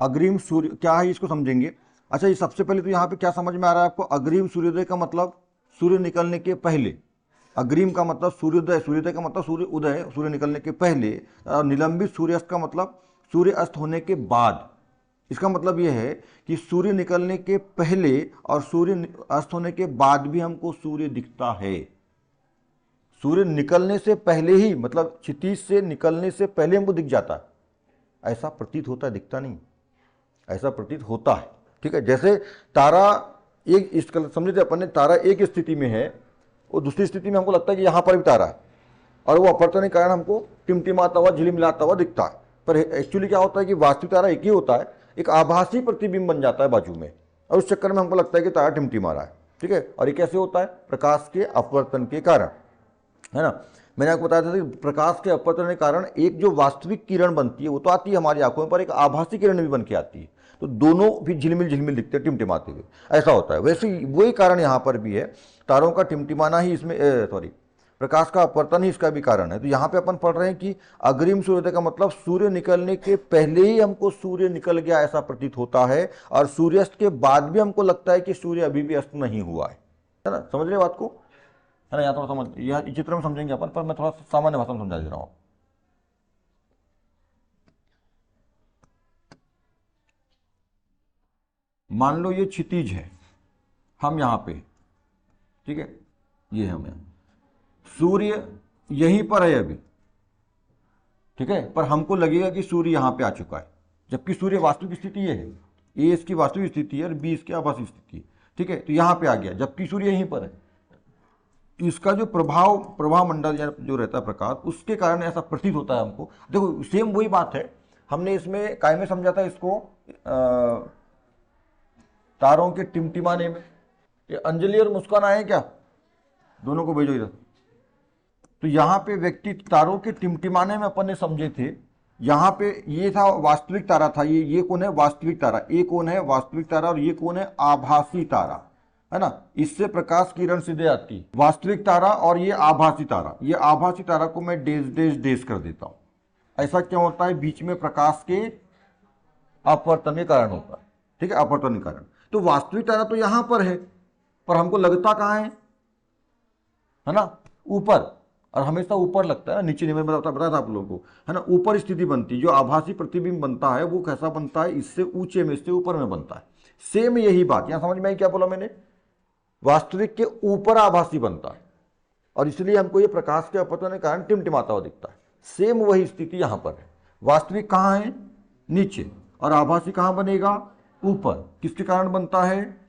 अग्रिम सूर्य क्या है इसको समझेंगे। अच्छा, ये सबसे पहले तो यहाँ पे क्या समझ में आ रहा है आपको? अग्रिम सूर्योदय का मतलब सूर्य निकलने के पहले। अग्रिम का मतलब सूर्योदय, सूर्योदय का मतलब सूर्य उदय, सूर्य निकलने के पहले। और निलंबित सूर्यास्त का मतलब सूर्य अस्त होने के बाद। इसका मतलब यह है कि सूर्य निकलने के पहले और सूर्य अस्त होने के बाद भी हमको सूर्य दिखता है। सूर्य निकलने से पहले ही, मतलब क्षितिज से निकलने से पहले हमको दिख जाता है, ऐसा प्रतीत होता है, दिखता नहीं, ऐसा प्रतीत होता है। ठीक है, जैसे तारा एक इस समझे थे अपन ने, तारा एक स्थिति में है और दूसरी स्थिति में हमको लगता है कि यहां पर भी तारा है, और वो अपवर्तन के कारण हमको टिमटिमाता हुआ, झिलमिलाता हुआ दिखता है। पर एक्चुअली क्या होता है कि वास्तविक तारा एक ही होता है, एक आभासी प्रतिबिंब बन जाता है बाजू में, और उस चक्कर में हमको लगता है कि तारा टिमटिमा रहा है। ठीक है, और ये कैसे होता है? प्रकाश के अपवर्तन के कारण, है ना। मैंने आपको बताया था कि प्रकाश के अपवर्तन के कारण एक जो वास्तविक किरण बनती है वो तो आती है हमारी आंखों में, पर एक आभासी किरण भी बन के आती है, तो दोनों भी झिलमिल झिलमिल दिखते हैं, टिमटिमाते हुए, ऐसा होता है। वैसे ही वही कारण यहाँ पर भी है, तारों का टिमटिमाना ही इसमें प्रकाश का अपवर्तन ही इसका भी कारण है। तो यहाँ पे अपन पढ़ रहे हैं कि अग्रिम सूर्योदय का मतलब सूर्य निकलने के पहले ही हमको सूर्य निकल गया ऐसा प्रतीत होता है, और सूर्यास्त के बाद भी हमको लगता है कि सूर्य अभी भी अस्त नहीं हुआ है ना। समझ रहे बात को, है ना। यहाँ थोड़ा समझ, यहाँ चित्र में समझेंगे अपन, पर मैं थोड़ा सामान्य भाषा में समझा दे रहा हूँ। मान लो ये क्षितिज है, हम यहाँ पे, ठीक है, ये हम यहाँ, सूर्य यहीं पर है अभी, ठीक है, पर हमको लगेगा कि सूर्य यहाँ पे आ चुका है, जबकि सूर्य वास्तविक स्थिति ये है, ए इसकी वास्तविक स्थिति है और बी इसकी आभासी स्थिति है। ठीक है, तो यहाँ पे आ गया, जबकि सूर्य यहीं पर है। तो इसका जो प्रभाव मंडल या जो रहता है प्रकाश, उसके कारण ऐसा प्रतीत होता है हमको। देखो सेम वही बात है, हमने इसमें काय में समझा था इसको, तारों के टिमटिमाने में। ये अंजलि और मुस्कान आए क्या? दोनों को भेजो इधर। तो यहाँ पे व्यक्ति तारों के टिमटिमाने में अपन ने समझे थे, यहाँ पे ये था वास्तविक तारा था, ये कौन है? वास्तविक तारा। ये कौन है? वास्तविक तारा। और ये कौन है? आभासी तारा, है ना। इससे प्रकाश किरण सीधे आती है। वास्तविक तारा और ये आभासी तारा, ये आभासी तारा को मैं डेज डेज डेज कर देता हूं। ऐसा क्यों होता है? बीच में प्रकाश के अपवर्तन के कारण होता है। ठीक है, अपवर्तन के कारण। तो वास्तविक तारा तो यहां पर है, पर हमको लगता कहां है ना? ऊपर, और हमेशा ऊपर लगता है ना, नीचे नहीं। मैं बताया था आप लोगों को, है ना, ऊपर स्थिति बनती है। जो आभासी प्रतिबिंब बनता है वो कैसा बनता है? इससे ऊंचे में, इससे ऊपर में बनता है। सेम यही बात यहां समझ में आई? क्या बोला मैंने? वास्तविक के ऊपर आभासी बनता है, और इसलिए हमको ये प्रकाश के अपवर्तन के कारण टिमटिमाता हुआ दिखता है। सेम वही स्थिति यहां पर है। वास्तविक कहां है? नीचे, और आभासी कहां बनेगा? ऊपर। किसके कारण बनता है?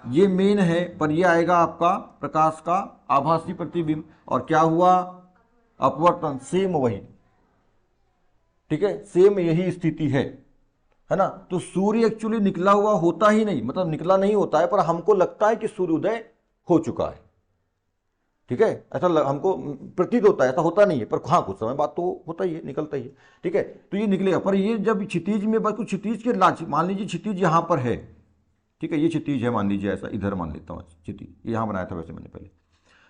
ये मेन है, पर ये आएगा आपका प्रकाश का आभासी प्रतिबिंब। और क्या हुआ? अपवर्तन। सेम वही, ठीक है, सेम यही स्थिति है ना। तो सूर्य एक्चुअली निकला हुआ होता ही नहीं, मतलब निकला नहीं होता है, पर हमको लगता है कि सूर्योदय हो चुका है। ठीक है, ऐसा हमको प्रतीत होता है, ऐसा होता नहीं है, पर हाँ कुछ समय बाद तो होता ही है, निकलता ही है। ठीक है, तो ये निकलेगा। पर ये जब क्षितिज में, बस कुछ क्षितिज के लाच, मान लीजिए क्षितिज यहां पर है, ठीक है, ये क्षितिज है, मान लीजिए, ऐसा इधर मान लेता हूँ क्षितिज, यहां बनाया था वैसे मैंने पहले।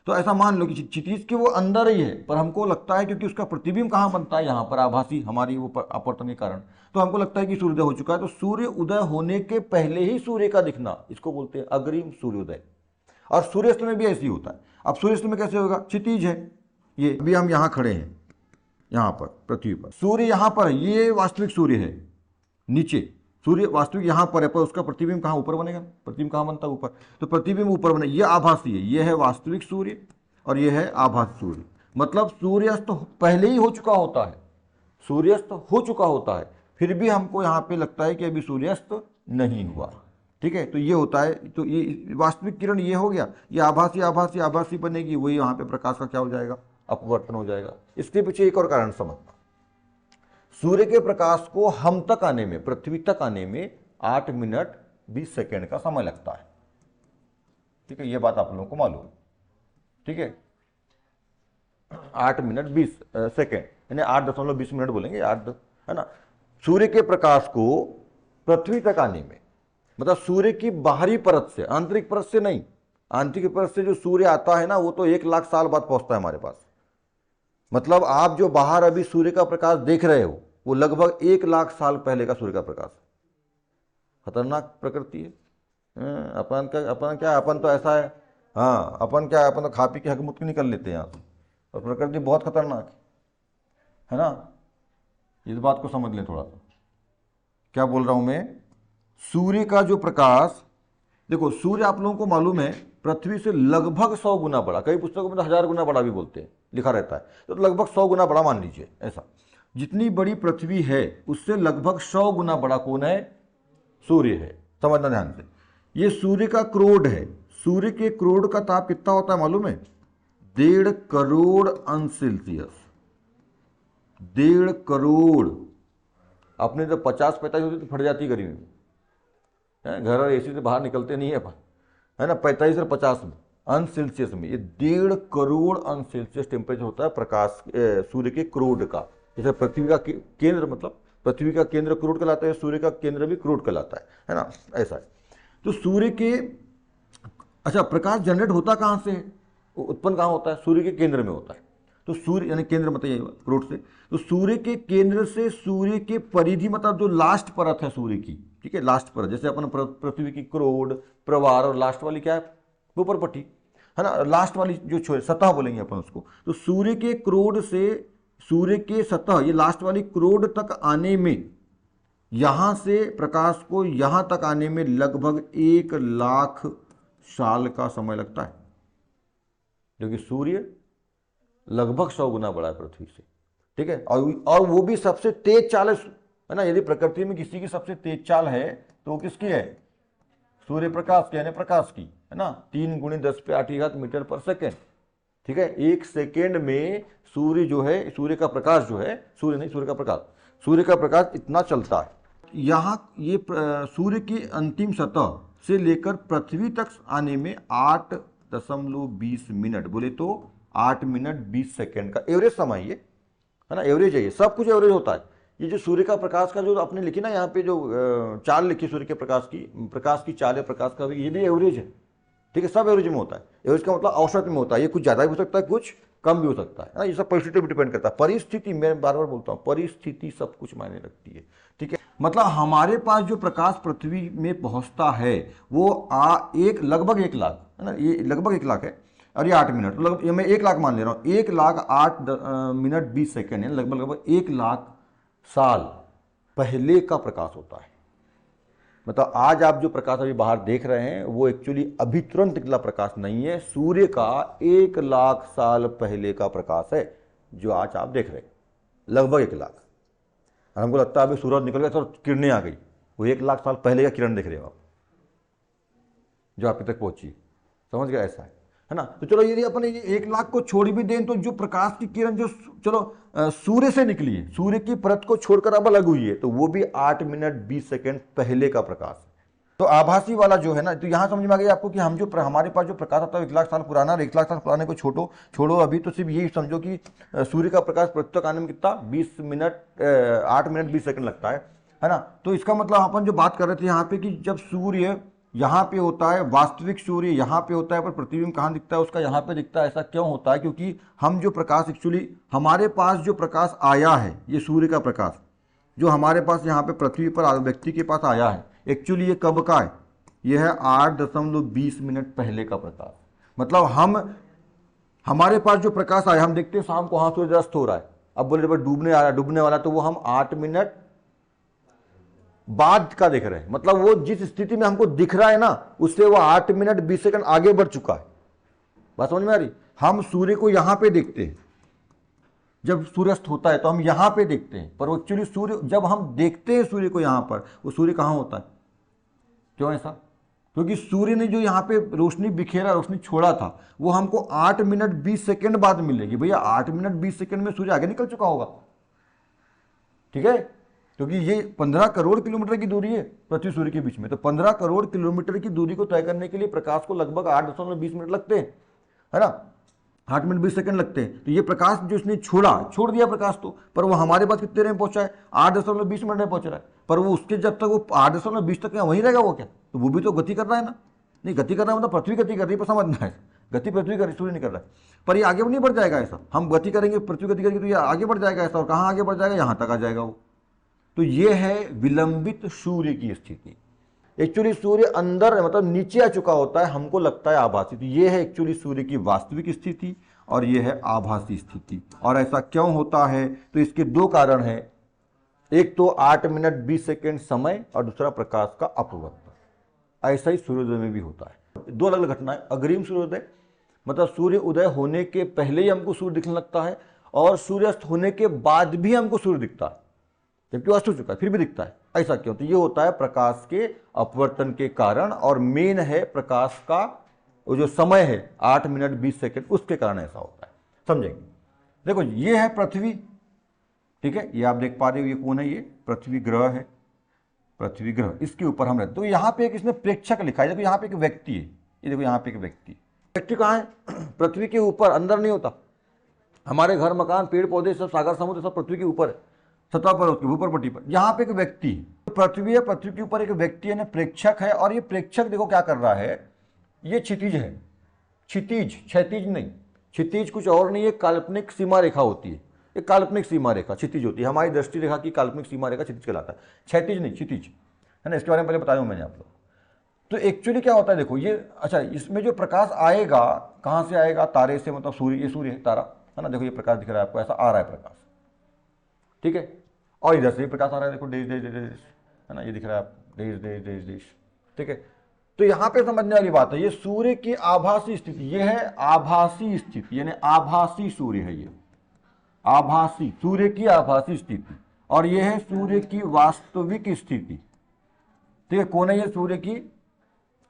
तो ऐसा मान लो कि क्षितिज के वो अंदर ही है, पर हमको लगता है क्योंकि उसका प्रतिबिंब कहां बनता है? यहां पर, आभासी, हमारी वो अपवर्तन के कारण। तो हमको लगता है कि सूर्योदय हो चुका है। तो सूर्य उदय होने के पहले ही सूर्य का दिखना, इसको बोलते हैं अग्रिम सूर्योदय। और सूर्यास्त में भी ऐसे ही होता है। अब सूर्यास्त में कैसे होगा? क्षितिज है ये, अभी हम यहां खड़े हैं, यहां पर पृथ्वी पर, सूर्य यहां पर है, ये वास्तविक सूर्य है। नीचे सूर्य वास्तविक यहां पर है, पर उसका प्रतिबिंब कहां? ऊपर बनेगा। प्रतिबिंब कहां बनता है? ऊपर। तो प्रतिबिंब ऊपर बने, ये आभासी है, ये है वास्तविक सूर्य, और ये है आभासी सूर्य। मतलब सूर्यास्त पहले ही हो चुका होता है, सूर्यास्त हो चुका होता है, फिर भी हमको यहां पे लगता है कि अभी सूर्यास्त नहीं हुआ। ठीक है, तो ये होता है। तो ये वास्तविक किरण ये हो गया, ये आभासी आभासी आभासी बनेगी, वही यहाँ पे प्रकाश का क्या हो जाएगा? अपवर्तन हो जाएगा। इसके पीछे एक और कारण समझना, सूर्य के प्रकाश को हम तक आने में, पृथ्वी तक आने में 8 मिनट 20 सेकेंड का समय लगता है। ठीक है, ये बात आप लोगों को मालूम, ठीक है, 8 मिनट 20 सेकेंड, यानी 8.20 मिनट बोलेंगे, 8, है ना। सूर्य के प्रकाश को पृथ्वी तक आने में, मतलब सूर्य की बाहरी परत से, आंतरिक परत से नहीं, आंतरिक परत से जो सूर्य आता है ना, वो तो 1 लाख साल बाद पहुंचता है हमारे पास। मतलब आप जो बाहर अभी सूर्य का प्रकाश देख रहे हो, वो लगभग 1 लाख साल पहले का सूर्य का प्रकाश है। खतरनाक प्रकृति है। अपन क्या, अपन तो ऐसा है, हाँ अपन क्या है, अपन तो खा पी के हकमुत निकल लेते हैं यहाँ से, और प्रकृति बहुत खतरनाक है ना। इस बात को समझ लें थोड़ा सा। क्या बोल रहा हूं मैं, सूर्य का जो प्रकाश, देखो सूर्य आप लोगों को मालूम है पृथ्वी से लगभग 100 गुना बड़ा, कई पुस्तकों में तो 1000 गुना बड़ा भी बोलते हैं, लिखा रहता है, तो लगभग 100 गुना बड़ा मान लीजिए ऐसा। जितनी बड़ी पृथ्वी है उससे लगभग 100 गुना बड़ा कौन है, सूर्य है। समझना ध्यान से, ये सूर्य का क्रोड है। सूर्य के क्रोड का ताप कितना होता है मालूम है, 1.5 करोड़ अंश सेल्सियस। 1.5 करोड़। अपने जब 50-45 होती तो फट जाती गर्मी में, घर और एसी से बाहर निकलते नहीं है अपन, है ना। 45 और 50 में अंश सेल्सियस में, ये 1.5 करोड़ अंश सेल्सियस टेम्परेचर होता है प्रकाश सूर्य के क्रोड का। जैसे पृथ्वी का केंद्र, मतलब पृथ्वी का केंद्र क्रोड कहलाता है, सूर्य का केंद्र भी क्रोड कहलाता है ना, ऐसा है। तो सूर्य के, अच्छा प्रकाश जनरेट होता कहाँ से, उत्पन्न कहाँ होता है, सूर्य के केंद्र में होता है। तो सूर्य यानी केंद्र मतलब यही क्रोड से, तो सूर्य के केंद्र से सूर्य के परिधि मतलब जो लास्ट परत है सूर्य की, ठीक है, लास्ट परत, जैसे अपन पृथ्वी की क्रोड, प्रवार, और लास्ट वाली क्या है, ऊपर पट्टी, है ना, लास्ट वाली जो छोर सतह बोलेंगे अपन उसको। तो सूर्य के क्रोड से सूर्य के सतह, ये लास्ट वाली क्रोड तक आने में, यहां से प्रकाश को यहां तक आने में लगभग 1 लाख साल का समय लगता है, क्योंकि सूर्य लगभग 100 गुना बड़ा है पृथ्वी से, ठीक है। और वो भी सबसे तेज चाल है ना। यदि प्रकृति में किसी की सबसे तेज चाल है तो वो किसकी है, सूर्य प्रकाश की, यानी प्रकाश की, है ना। 3 × 10⁸ मीटर पर सेकेंड, ठीक है। 1 सेकेंड में सूर्य जो है, सूर्य का प्रकाश जो है, सूर्य नहीं, सूर्य का प्रकाश, सूर्य का प्रकाश इतना चलता है। यहाँ ये सूर्य की अंतिम सतह से लेकर पृथ्वी तक आने में 8.20 मिनट, बोले तो 8 मिनट 20 सेकेंड का एवरेज समय ये, है ना। एवरेज है ये, सब कुछ एवरेज होता है। ये जो सूर्य का प्रकाश का जो आपने लिखी ना यहाँ पे, जो चाल लिखी सूर्य के प्रकाश की चाल है, प्रकाश का, ये भी एवरेज है, ठीक है। सब एवरेज में होता है। एवरेज का मतलब औसत में होता है। ये कुछ ज़्यादा भी हो सकता है, कुछ कम भी हो सकता है ना। ये सब परिस्थिति पर डिपेंड करता है। परिस्थिति, मैं बार बार बोलता हूँ, परिस्थिति सब कुछ मायने रखती है, ठीक है। मतलब हमारे पास जो प्रकाश पृथ्वी में पहुंचता है वो लगभग 1 लाख, है ना, ये लगभग 1 लाख है, और ये 8 मिनट, मतलब ये मैं 1 लाख मान ले रहा हूँ, 1 लाख 8 मिनट 20 सेकेंड है, लगभग 1 लाख साल पहले का प्रकाश होता है। मतलब आज आप जो प्रकाश अभी बाहर देख रहे हैं वो एक्चुअली अभी तुरंत निकला प्रकाश नहीं है, सूर्य का 1 लाख साल पहले का प्रकाश है जो आज आप देख रहे हैं, लगभग 1 लाख। और हमको लगता है अभी सूरज निकल गया तो किरणें आ गई, वो 1 लाख साल पहले का किरण देख रहे हो आप, जो आप तक पहुंची। समझ गया, ऐसा है ना। तो चलो यदि अपन ये 1 लाख को छोड़ भी दें तो जो प्रकाश की किरण जो चलो सूर्य से निकली है, सूर्य की परत को छोड़कर अब अलग हुई है, तो वो भी 8 मिनट 20 सेकेंड पहले का प्रकाश है। तो आभासी वाला जो है ना, तो यहां समझ में आ गई आपको कि हम जो हमारे पास जो प्रकाश आता है 1 लाख साल पुराना, 1 लाख साल पुराने को छोड़ो अभी तो सिर्फ यही समझो कि सूर्य का प्रकाश पृथ्वी तक आने में कितना 8 मिनट 20 सेकंड लगता है ना। तो इसका मतलब अपन जो बात कर रहे थे यहाँ पे कि जब सूर्य यहाँ पे होता है, वास्तविक सूर्य यहाँ पे होता है, पर पृथ्वी में कहाँ दिखता है, उसका यहाँ पे दिखता है। ऐसा क्यों होता है, क्योंकि हम जो प्रकाश एक्चुअली हमारे पास जो प्रकाश आया है, ये सूर्य का प्रकाश जो हमारे पास यहाँ पे पृथ्वी पर व्यक्ति के पास आया है, एक्चुअली ये कब का है, ये है 8.20 मिनट पहले का प्रकाश। मतलब हमारे पास जो प्रकाश आया, हम देखते हैं शाम को हाँ सूर्य अस्त हो रहा है, अब बोले जब डूबने वाला, तो वो हम 8 मिनट बाद का देख रहे हैं। मतलब वो जिस स्थिति में हमको दिख रहा है ना, उससे वो 8 मिनट 20 सेकंड आगे बढ़ चुका है। बात समझ में आ रही। हम सूर्य को यहां पे देखते हैं, जब सूर्यास्त होता है तो हम यहां पे देखते हैं, पर एक्चुअली सूर्य जब हम देखते हैं सूर्य को यहां पर, वो सूर्य कहां होता है। क्यों ऐसा, क्योंकि सूर्य ने जो यहाँ पे रोशनी बिखेरा, रोशनी छोड़ा था, वो हमको 8 मिनट 20 सेकंड बाद मिलेगी। भैया 8 मिनट 20 सेकंड में सूर्य आगे निकल चुका होगा, ठीक है, क्योंकि ये 15 करोड़ किलोमीटर की दूरी है पृथ्वी सूर्य के बीच में। तो 15 करोड़ किलोमीटर की दूरी को तय करने के लिए प्रकाश को लगभग 8.20 मिनट लगते हैं, है ना, 8 मिनट 20 सेकंड लगते हैं। तो ये प्रकाश जो इसने छोड़ दिया प्रकाश, तो पर वो हमारे पास कितने देर में पहुंचा है, 8.20 मिनट में पहुंच रहा है। पर वो उसके जब तक वो 8.20 तक वहीं रहेगा वो क्या, तो वो भी तो गति कर रहा है ना। नहीं, गति कर रहा है मतलब पृथ्वी गति कर रही है, पर समझना है, गति पृथ्वी कर रही, सूर्य नहीं कर रहा है। पर ये आगे नहीं बढ़ जाएगा ऐसा, हम गति करेंगे, पृथ्वी गति करेगी तो ये आगे बढ़ जाएगा ऐसा, और कहाँ आगे बढ़ जाएगा, यहाँ तक आ जाएगा वो, तो ये है विलंबित सूर्य की स्थिति। एक्चुअली सूर्य अंदर मतलब नीचे आ चुका होता है, हमको लगता है आभासी। तो ये है एक्चुअली सूर्य की वास्तविक स्थिति और ये है आभासी स्थिति। और ऐसा क्यों होता है? तो इसके दो कारण हैं, एक तो 8 मिनट 20 सेकेंड समय और दूसरा प्रकाश का अपवर्तन। ऐसा ही सूर्योदय में भी होता है। दो अलग अलग घटनाएं, अग्रिम सूर्योदय मतलब सूर्य उदय होने के पहले ही हमको सूर्य दिखने लगता है, और सूर्यास्त होने के बाद भी हमको सूर्य दिखता है, जबकि अस्त हो चुका है फिर भी दिखता है। ऐसा क्यों? तो ये होता है प्रकाश के अपवर्तन के कारण, और मेन है प्रकाश का वो जो समय है 8 मिनट 20 सेकेंड, उसके कारण ऐसा होता है। समझेंगे? देखो ये है पृथ्वी, ठीक है, ये आप देख पा रहे हो, ये कौन है? ये पृथ्वी ग्रह है, पृथ्वी ग्रह, इसके ऊपर हम रहते। तो यहाँ पे एक इसने प्रेक्षक लिखा है, देखो यहाँ पे एक व्यक्ति है, ये देखो यहाँ पे एक व्यक्ति। व्यक्ति कहाँ है? पृथ्वी के ऊपर, अंदर नहीं होता। हमारे घर मकान पेड़ पौधे सब सागर समुद्र सब पृथ्वी के ऊपर है, सतह पर, उसके ऊपर पट्टी पर। यहाँ पे एक व्यक्ति है, तो पृथ्वी है, पृथ्वी के ऊपर एक व्यक्ति है, प्रेक्षक है। और ये प्रेक्षक देखो क्या कर रहा है, ये क्षितिज है, क्षितिज, क्षैतिज नहीं। क्षितिज कुछ और नहीं है, काल्पनिक सीमा रेखा होती है, एक काल्पनिक सीमा रेखा क्षितिज होती है। हमारी दृष्टि रेखा की काल्पनिक सीमा रेखा क्षितिज कहलाता है, क्षैतिज नहीं, क्षितिज है ना। इसके बारे में पहले बताया हूं मैंने आप लोग। तो एक्चुअली क्या होता है देखो, ये अच्छा, इसमें जो प्रकाश आएगा कहाँ से आएगा? तारे से, मतलब सूर्य, ये सूर्य है, तारा है ना। देखो ये प्रकाश दिख रहा है आपको, ऐसा आ रहा है प्रकाश, ठीक है। और इधर से प्रकाश आ रहा है, देखो देश देश देश है ना, ये दिख रहा है आपको, देश देश देश देश, ठीक है। तो यहाँ पे समझने वाली बात है, ये सूर्य की आभासी स्थिति, ये है आभासी स्थिति, यानी आभासी सूर्य है, ये आभासी सूर्य की आभासी स्थिति। और ये है सूर्य की वास्तविक स्थिति, ठीक है। कौन है ये? सूर्य की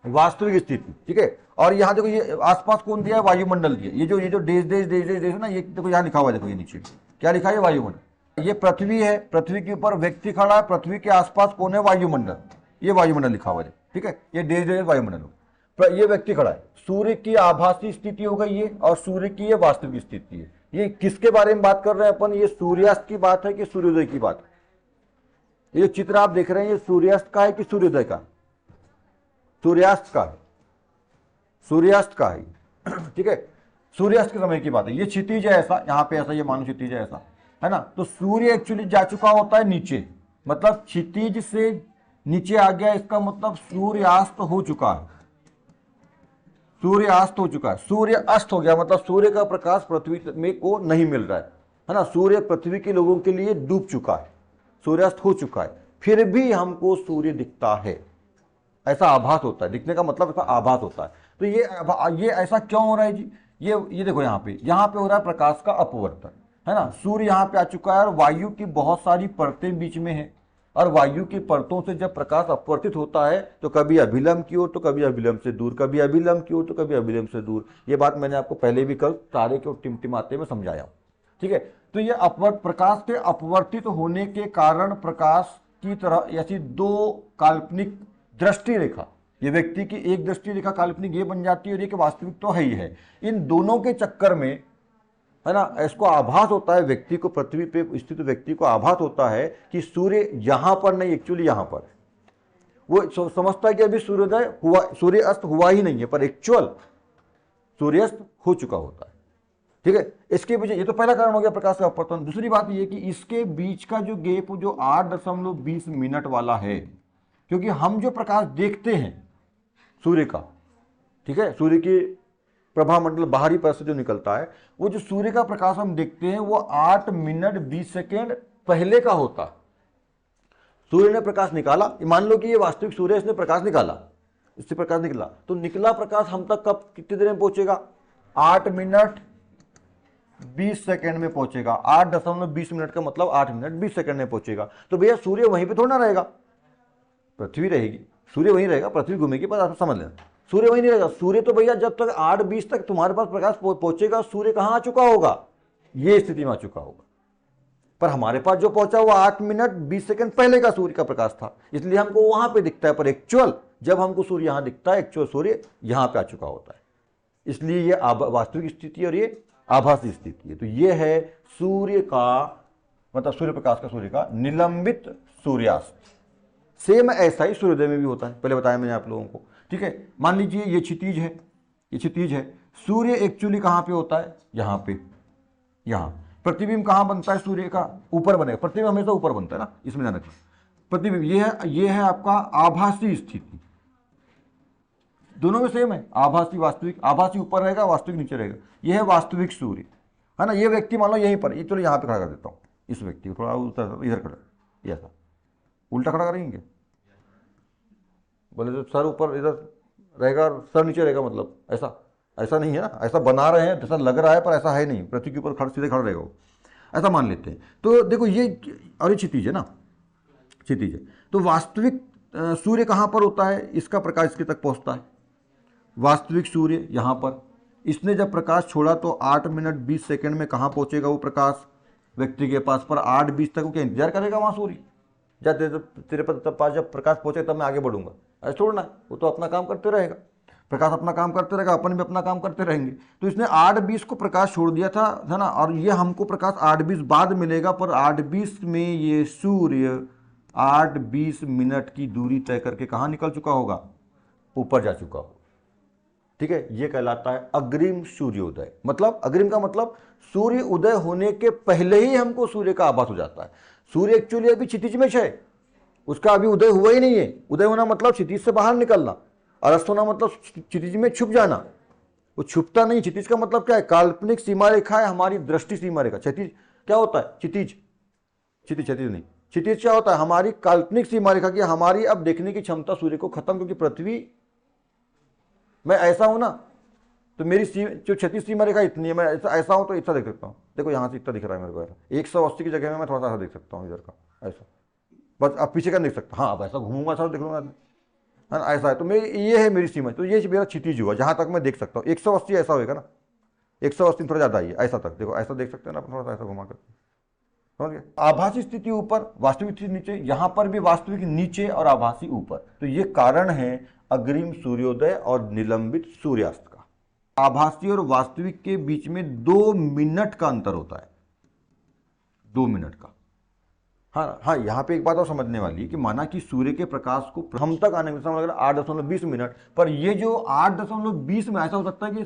वास्तविक स्थिति, ठीक है। और यहाँ देखो ये आसपास कौन दिया है? वायुमंडल दिया। ये जो देश देश देश देश देश है ना, ये देखो यहाँ लिखा हुआ है, देखो ये नीचे क्या लिखा है? वायुमंडल। ये पृथ्वी है, पृथ्वी के ऊपर व्यक्ति खड़ा है, पृथ्वी के आसपास कौन है? वायुमंडल, ये वायुमंडल लिखा हुआ है, ठीक है। ये देश देश वायुमंडल, ये व्यक्ति खड़ा है। सूर्य की आभासी स्थिति हो गई ये, और सूर्य की ये वास्तविक स्थिति है। ये किसके बारे में बात कर रहे हैं अपन? ये सूर्यास्त की बात है कि सूर्योदय की बात है? ये चित्र आप देख रहे हैं, ये सूर्यास्त का है कि सूर्योदय का? सूर्यास्त का है, सूर्यास्त का है, ठीक है। सूर्यास्त के समय की बात है। ये क्षितिज है ऐसा, यहाँ पे ऐसा, ये मानो क्षितिज है ऐसा, है ना। तो सूर्य एक्चुअली जा चुका होता है नीचे, मतलब क्षितिज से नीचे आ गया, इसका मतलब सूर्यास्त हो चुका है, सूर्यास्त हो चुका है। सूर्य अस्त हो गया मतलब सूर्य का प्रकाश पृथ्वी में को नहीं मिल रहा है ना। सूर्य पृथ्वी के लोगों के लिए डूब चुका है, सूर्यास्त हो चुका है, फिर भी हमको सूर्य दिखता है, ऐसा आभास होता है। दिखने का मतलब ऐसा आभास होता है। तो ये ऐसा क्यों हो रहा है जी? ये देखो यहाँ पे हो रहा है प्रकाश का अपवर्तन, है ना। सूर्य यहाँ पे आ चुका है और वायु की बहुत सारी परतें बीच में है, और वायु की परतों से जब प्रकाश अपवर्तित होता है तो कभी अभिलंब की ओर तो कभी अभिलंब से दूर, कभी अभिलंब की ओर तो कभी अभिलंब से दूर। ये बात मैंने आपको पहले भी कल तारे के टिमटिमाते में समझाया हूँ, ठीक है। तो ये प्रकाश के अपवर्तित होने के कारण प्रकाश की तरह ऐसी दो काल्पनिक दृष्टि रेखा, ये व्यक्ति की एक दृष्टि रेखा काल्पनिक ये बन जाती है, और ये वास्तविक तो है ही है। इन दोनों के चक्कर में, है ना, इसको आभास होता है व्यक्ति को, पृथ्वी पे स्थित व्यक्ति को आभास होता है कि सूर्य यहां पर नहीं, एक्चुअली यहां पर है। वो समझता है कि अभी सूर्योदय हुआ, सूर्य अस्त हुआ ही नहीं है, पर एक्चुअल सूर्यास्त हो चुका होता है, ठीक है। इसके पीछे ये तो पहला कारण हो गया प्रकाश का अपवर्तन। दूसरी बात ये कि इसके बीच का जो गैप जो 8.20 मिनट वाला है, क्योंकि हम जो प्रकाश देखते हैं सूर्य का, ठीक है, सूर्य की प्रभा मंडल बाहरी परत से जो निकलता है, वो जो सूर्य का प्रकाश हम देखते हैं वो 8 मिनट 20 सेकेंड पहले का होता है। सूर्य ने प्रकाश निकाला, मान लो कि ये वास्तविक सूर्य, इसने प्रकाश निकाला, इससे प्रकाश निकला, तो निकला प्रकाश हम तक कब, कितनी देर में पहुंचेगा? 8 मिनट 20 सेकेंड में पहुंचेगा। 8.20 मिनट का मतलब 8 मिनट 20 सेकेंड में पहुंचेगा। तो भैया सूर्य वहीं पे थोड़ा ना रहेगा, पृथ्वी रहेगी, सूर्य वहीं रहेगा, पृथ्वी घूमेगी, पर आप समझ लेना सूर्य वहीं नहीं रहेगा। सूर्य तो भैया जब तक 8:20 तक तुम्हारे पास प्रकाश पहुंचेगा, सूर्य कहां आ चुका होगा? ये स्थिति में आ चुका होगा। पर हमारे पास जो पहुंचा वो 8 मिनट 20 सेकंड पहले का सूर्य का प्रकाश था, इसलिए हमको वहां पे दिखता है। पर एक्चुअल जब हमको सूर्य यहां दिखता है, एक्चुअल सूर्य यहां पे आ चुका होता है। इसलिए ये वास्तविक स्थिति और ये आभासी स्थिति है। तो ये है सूर्य का मतलब सूर्य प्रकाश का, सूर्य का निलंबित सूर्यास्त। सेम ऐसा ही सूर्योदय में भी होता है, पहले बताया मैंने आप लोगों को, ठीक है। मान लीजिए ये क्षितिज है, ये क्षितिज है। सूर्य एक्चुअली कहां पे होता है? यहां पे, यहां। प्रतिबिंब कहाँ बनता है सूर्य का? ऊपर बनेगा, प्रतिबिंब हमेशा ऊपर बनता है ना, इसमें ध्यान रखना। प्रतिबिंब ये है आपका आभासी स्थिति, दोनों में सेम है, आभासी वास्तविक। आभासी ऊपर रहेगा, वास्तविक नीचे रहेगा। यह है वास्तविक सूर्य, है ना। ये व्यक्ति मान लो यहीं पर, ये चलो यहाँ पे खड़ा कर देता हूँ, इस व्यक्ति को थोड़ा उधर इधर खड़ा, ये ऐसा उल्टा खड़ा करेंगे, बोले तो सर ऊपर इधर रहेगा और सर नीचे रहेगा, मतलब ऐसा ऐसा नहीं है ना, ऐसा बना रहे हैं, ऐसा लग रहा है पर ऐसा है नहीं, पृथ्वी के ऊपर खड़ सीधे खड़ा रहेगा वो, ऐसा मान लेते हैं। तो देखो ये, और ये क्षितिज है ना, क्षितिज है। तो वास्तविक सूर्य कहाँ पर होता है? इसका प्रकाश इसके तक पहुँचता है, वास्तविक सूर्य यहाँ पर। इसने जब प्रकाश छोड़ा तो 8 मिनट 20 सेकंड में कहाँ पहुँचेगा वो प्रकाश? व्यक्ति के पास। पर 8:20 तक वो क्या इंतजार करेगा वहाँ सूर्य? जब तेरे पास जब प्रकाश पहुँचे तब मैं आगे बढ़ूंगा, ऐसा छोड़ना है, वो तो अपना काम करते रहेगा, प्रकाश अपना काम करते रहेगा, अपन भी अपना काम करते रहेंगे। तो इसने 8:20 को प्रकाश छोड़ दिया था, है ना, और ये हमको प्रकाश 8:20 बाद मिलेगा। पर 8:20 में ये सूर्य 8:20 मिनट की दूरी तय करके कहाँ निकल चुका होगा? ऊपर जा चुका होगा। ठीक है, ये कहलाता है अग्रिम सूर्योदय। मतलब अग्रिम का मतलब सूर्य उदय होने के पहले ही हमको सूर्य का आभास हो जाता है। सूर्य एक्चुअली अभी क्षितिज में है, उसका अभी उदय हुआ ही नहीं है। उदय होना मतलब क्षितिज से बाहर निकलना, और अस्त होना मतलब क्षितिज में छुप जाना। वो छुपता नहीं। क्षितिज का मतलब क्या है? काल्पनिक सीमा रेखा है हमारी दृष्टि सीमा रेखा। क्षितिज क्या होता है? क्षितिज, क्षितिज नहीं, क्षितिज क्या होता है? हमारी काल्पनिक सीमा रेखा की हमारी अब देखने की क्षमता सूर्य को खत्म, क्योंकि पृथ्वी, मैं ऐसा हूं ना तो मेरी जो क्षैतिज सीमा रेखा इतनी है, मैं ऐसा हूं तो इतना देख सकता हूं। देखो यहां से इतना दिख रहा है मेरे को, ऐसा 180 की जगह में मैं थोड़ा सा ऐसा देख सकता हूं, इधर का ऐसा, बस अब पीछे का नहीं देख सकता। हाँ, अब ऐसा घूमूंगा ऐसा देख लूंगा, है ना, ऐसा है। तो मेरी ये है मेरी सीमा, तो ये मेरा क्षितिज हुआ जहां तक मैं देख सकता हूँ। 180 ऐसा होगा ना, 180 थोड़ा ज्यादा ही ऐसा तक, देखो ऐसा देख सकते हैं ना, थोड़ा सा ऐसा घुमा कर, समझ गए? आभासी स्थिति ऊपर, वास्तविक स्थिति नीचे। यहां पर भी वास्तविक नीचे और आभासी ऊपर। तो ये कारण है अग्रिम सूर्योदय और निलंबित सूर्यास्त का। आभासी और वास्तविक के बीच में 2 मिनट का अंतर होता है, 2 मिनट का। हाँ, यहाँ पे एक बात और समझने वाली है कि माना कि सूर्य के प्रकाश को हम तक आने में समय लग रहा है 8.20 मिनट, पर ये जो 8.20 में ऐसा हो सकता है कि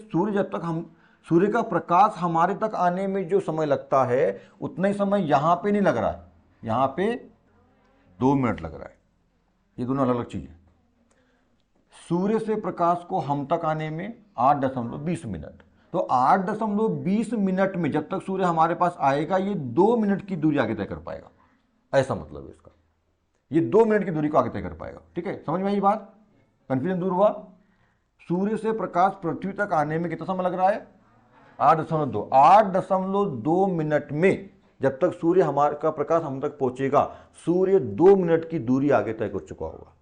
सूर्य का प्रकाश हमारे तक आने में जो समय लगता है उतना ही समय यहाँ पे नहीं लग रहा है, यहाँ पे 2 मिनट लग रहा है। ये दोनों अलग अलग चीज है। सूर्य से प्रकाश को हम तक आने में 8.20 मिनट, तो 8.20 मिनट में जब तक सूर्य हमारे पास आएगा ये 2 मिनट की दूरी आगे तय कर पाएगा, ऐसा मतलब है इसका। ये 2 मिनट की दूरी को आगे तय कर पाएगा। ठीक है, समझ में आई बात? कंफ्यूजन दूर हुआ? सूर्य से प्रकाश पृथ्वी तक आने में कितना समय लग रहा है? 8.2 मिनट में जब तक सूर्य हमारे का प्रकाश हम तक पहुंचेगा, सूर्य 2 मिनट की दूरी आगे तय कर चुका होगा।